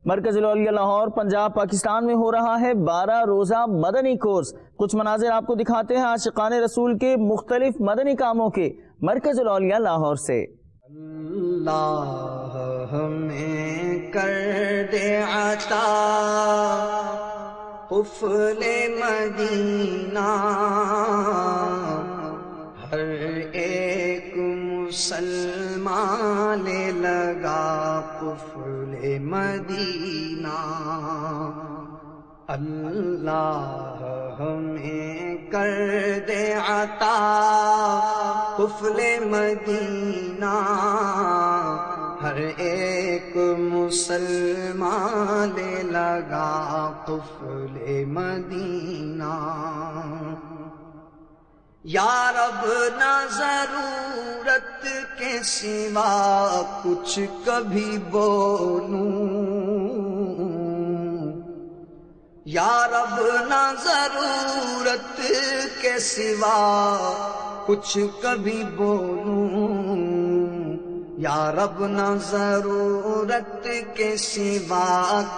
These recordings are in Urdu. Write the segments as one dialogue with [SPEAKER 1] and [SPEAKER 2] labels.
[SPEAKER 1] مرکز الاولیاء لاہور پنجاب پاکستان میں ہو رہا ہے 12 روزہ مدنی کورس۔ کچھ مناظر آپ کو دکھاتے ہیں عاشقان رسول کے مختلف مدنی کاموں کے مرکز الاولیاء لاہور سے۔
[SPEAKER 2] اللہ ہمیں کر دے عطا قفل مدینہ، ہر ایک مسلمان لے لگا قفل مدینہ۔ اللہ ہمیں کر دے عطا قفل مدینہ، ہر ایک مسلمان لے لگا قفل مدینہ۔ یا رب نہ ضرورت کے سوا کچھ کبھی بولوں، یا رب نہ ضرورت کے سوا کچھ کبھی بولوں، یا رب نہ ضرورت کے سوا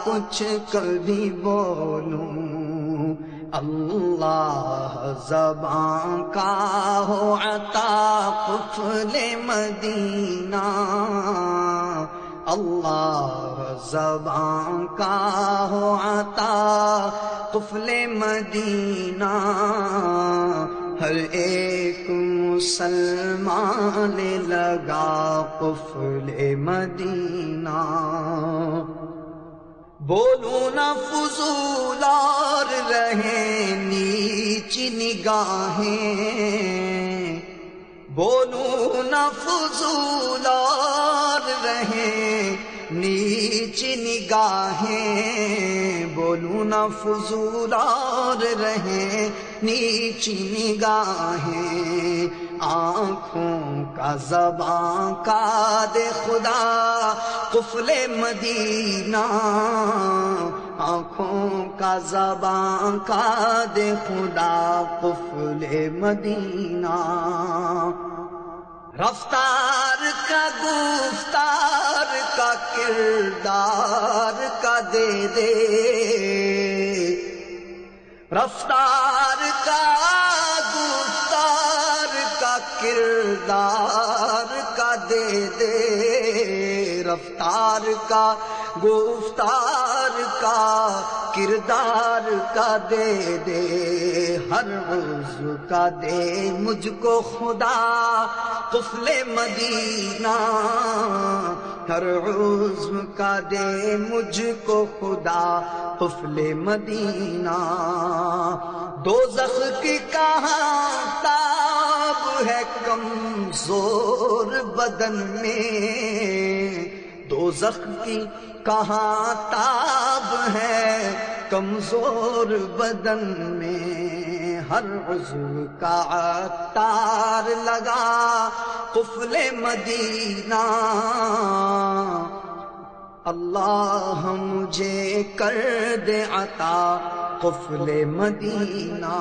[SPEAKER 2] کچھ کبھی بولوں۔ اللہ زبان کا ہو عطا قفل مدینہ، اللہ زبان کا ہو عطا قفل مدینہ، ہر ایک مسلمان لے لگا قفل مدینہ۔ بولوں نہ فضول اور رہیں نیچ نگاہیں، بولوں نہ فضول اور رہیں نیچ نگاہیں، بولوں نہ فضول اور رہیں نیچ نگاہیں۔ آنکھوں کا زبان کا دے خدا قفل مدینہ، آنکھوں کا زبان کا دے خدا قفل مدینہ۔ رفتار کا گفتار کا کردار کا دے دے، رفتار کا گفتار کا کردار کا دے دے، رفتار کا گفتار کا کردار کا دے دے، ہر عضو کا دے مجھ کو خدا قفل مدینہ، ہر عضو کا دے مجھ کو خدا قفل مدینہ۔ دوزخ کی کہاں تاب ہے کمزور بدن میں، دوزخ کی کہاں تاب ہے کمزور بدن میں، ہر عضو کا عطار لگا قفل مدینہ۔ اللہ مجھے کر دے عطا قفل مدینہ،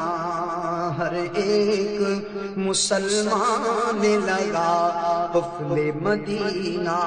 [SPEAKER 2] ہر ایک مسلمان لگا قفل مدینہ۔